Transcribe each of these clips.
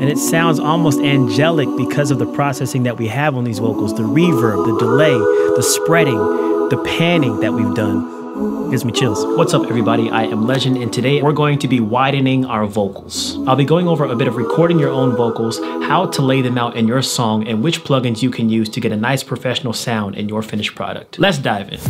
and it sounds almost angelic because of the processing that we have on these vocals, the reverb, the delay, the spreading, the panning that we've done. Gives me chills. What's up, everybody? I am Legend, and today we're going to be widening our vocals. I'll be going over a bit of recording your own vocals, how to lay them out in your song, and which plugins you can use to get a nice professional sound in your finished product. Let's dive in.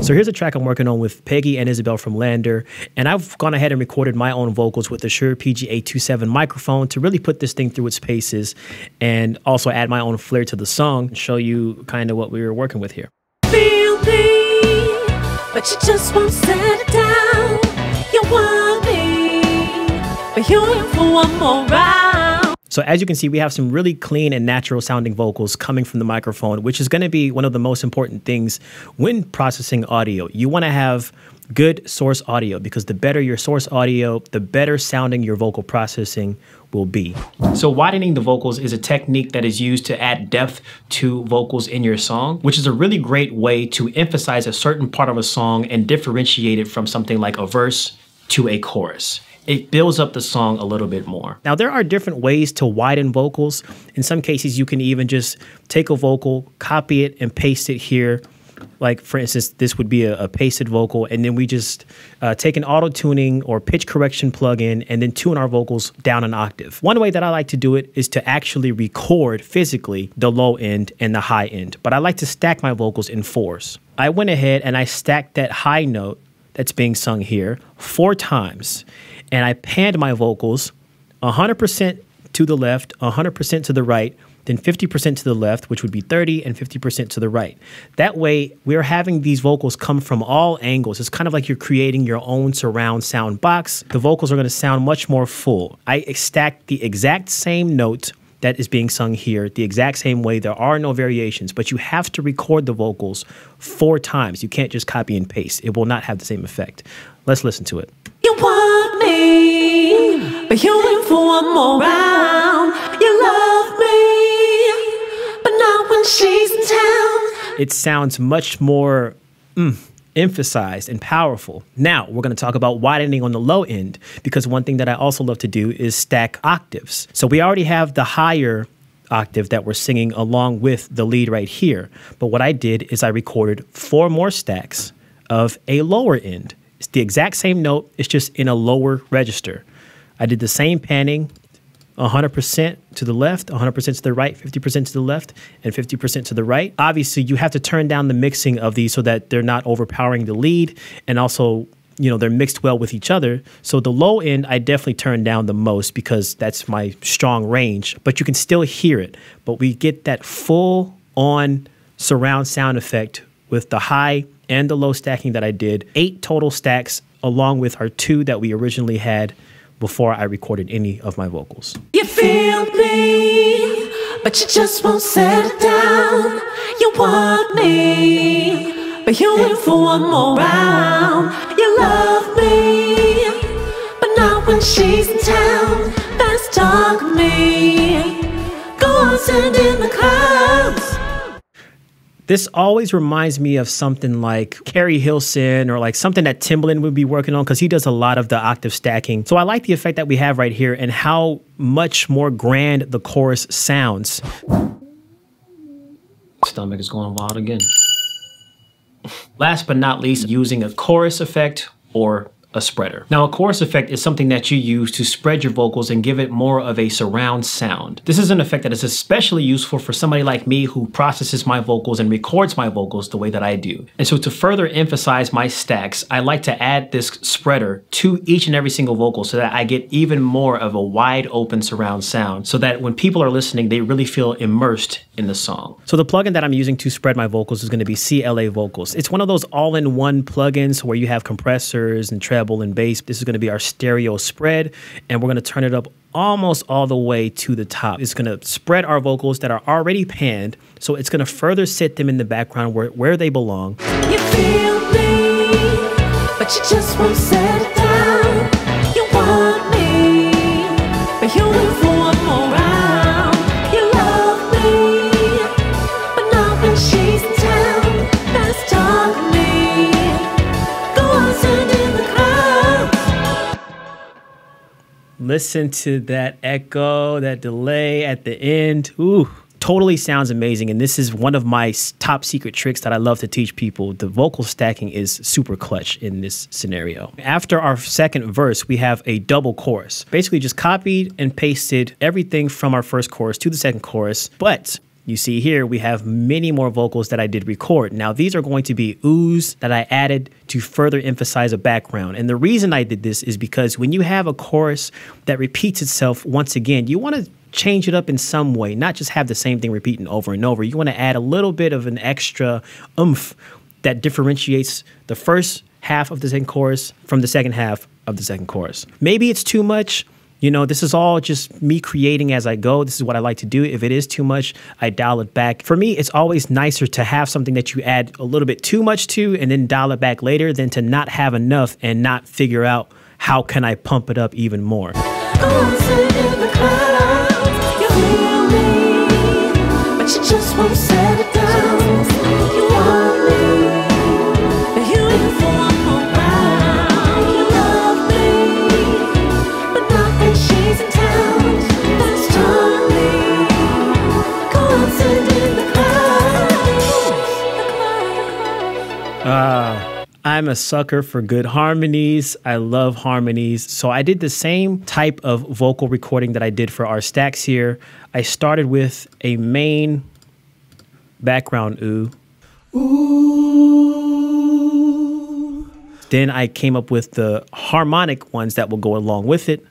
So here's a track I'm working on with Peggy and Isabel from Lander, and I've gone ahead and recorded my own vocals with the Shure PG-827 microphone to really put this thing through its paces and also add my own flair to the song and show you kind of what we were working with here. Feel me, but you just won't set it down. You want me, but you're in for one more round. So as you can see, we have some really clean and natural sounding vocals coming from the microphone, which is going to be one of the most important things when processing audio. You want to have good source audio because the better your source audio, the better sounding your vocal processing will be. So widening the vocals is a technique that is used to add depth to vocals in your song, which is a really great way to emphasize a certain part of a song and differentiate it from something like a verse to a chorus. It builds up the song a little bit more. Now, there are different ways to widen vocals. In some cases, you can even just take a vocal, copy it, and paste it here. Like, for instance, this would be a pasted vocal, and then we just take an auto-tuning or pitch correction plugin and then tune our vocals down an octave. One way that I like to do it is to actually record physically the low end and the high end, but I like to stack my vocals in fours. I went ahead and I stacked that high note that's being sung here 4 times. And I panned my vocals 100% to the left, 100% to the right, then 50% to the left, which would be 30, and 50% to the right. That way, we're having these vocals come from all angles. It's kind of like you're creating your own surround sound box. The vocals are going to sound much more full. I stacked the exact same note that is being sung here, the exact same way. There are no variations, but you have to record the vocals 4 times. You can't just copy and paste. It will not have the same effect. Let's listen to it. You want me, but you're in for one more round. You love me, but not when she's in town. It sounds much more emphasized and powerful. Now, we're going to talk about widening on the low end, because one thing that I also love to do is stack octaves. So we already have the higher octave that we're singing along with the lead right here. But what I did is I recorded 4 more stacks of a lower end. It's the exact same note, it's just in a lower register. I did the same panning, 100% to the left, 100% to the right, 50% to the left, and 50% to the right. Obviously, you have to turn down the mixing of these so that they're not overpowering the lead, and also, you know, they're mixed well with each other. So the low end, I definitely turned down the most because that's my strong range, but you can still hear it. But we get that full on surround sound effect with the high and the low stacking that I did. 8 total stacks along with our 2 that we originally had before I recorded any of my vocals. You feel me, but you just won't set it down. You want me, but you're in for one more round. You love me, but not when she's in town. Fast talk me, go on, send in the clouds. This always reminds me of something like Carrie Hilson or like something that Timbaland would be working on, because he does a lot of the octave stacking. So I like the effect that we have right here and how much more grand the chorus sounds. Stomach is going wild again. Last but not least, using a chorus effect or a spreader. Now, a chorus effect is something that you use to spread your vocals and give it more of a surround sound. This is an effect that is especially useful for somebody like me who processes my vocals and records my vocals the way that I do. And so to further emphasize my stacks, I like to add this spreader to each and every single vocal so that I get even more of a wide open surround sound, so that when people are listening, they really feel immersed in the song. So the plugin that I'm using to spread my vocals is going to be CLA Vocals. It's one of those all-in-one plugins where you have compressors and treble and bass. This is going to be our stereo spread, and we're going to turn it up almost all the way to the top. It's going to spread our vocals that are already panned, so it's going to further sit them in the background where they belong. You feel me, but you just won't set it down. You want me, but you're in for one more round. You love me, but not when she's in town. Fast talk me, go on, send in the Listen to that echo, that delay at the end. Ooh, totally sounds amazing. And this is one of my top secret tricks that I love to teach people. The vocal stacking is super clutch in this scenario. After our second verse, we have a double chorus. Basically just copied and pasted everything from our first chorus to the second chorus. But you see here, we have many more vocals that I did record. Now, these are going to be oohs that I added to further emphasize a background. And the reason I did this is because when you have a chorus that repeats itself once again, you want to change it up in some way, not just have the same thing repeating over and over. You want to add a little bit of an extra oomph that differentiates the first half of the second chorus from the second half of the second chorus. Maybe it's too much. You know, this is all just me creating as I go. This is what I like to do. If it is too much, I dial it back. For me, it's always nicer to have something that you add a little bit too much to and then dial it back later than to not have enough and not figure out how can I pump it up even more. But you just won't set it down. You want me, but you ain't for one more round. You love me, but not when she's in town. That's Charlie. Go and sit in the clouds. I'm a sucker for good harmonies. I love harmonies. So I did the same type of vocal recording that I did for our stacks here. I started with a main background ooh. Ooh. Then I came up with the harmonic ones that will go along with it.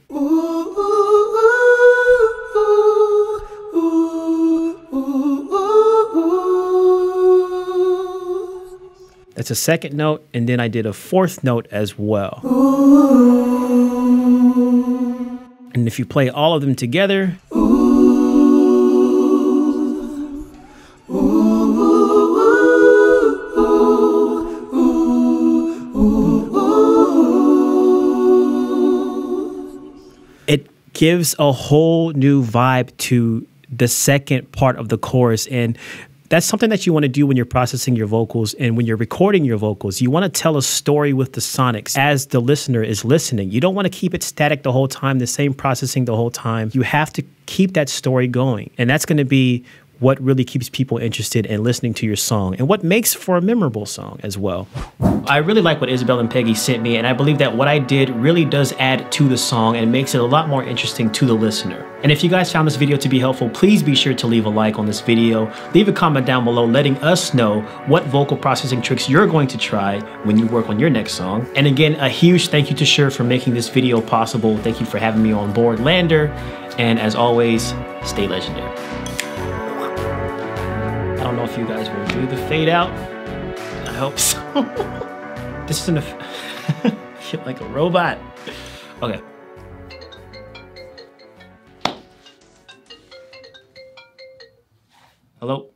That's a second note, and then I did a fourth note as well. Ooh. And if you play all of them together, ooh, ooh, ooh, it gives a whole new vibe to the second part of the chorus. And that's something that you want to do when you're processing your vocals and when you're recording your vocals. You want to tell a story with the sonics as the listener is listening. You don't want to keep it static the whole time, the same processing the whole time. You have to keep that story going. And that's going to be what really keeps people interested in listening to your song and what makes for a memorable song as well. I really like what Isabel and Peggy sent me, and I believe that what I did really does add to the song and makes it a lot more interesting to the listener. And if you guys found this video to be helpful, please be sure to leave a like on this video. Leave a comment down below letting us know what vocal processing tricks you're going to try when you work on your next song. And again, a huge thank you to Shure for making this video possible. Thank you for having me on board, Lander. And as always, stay legendary. I don't know if you guys will do the fade out. I hope so. This isn't a... I feel like a robot. Okay. Hello?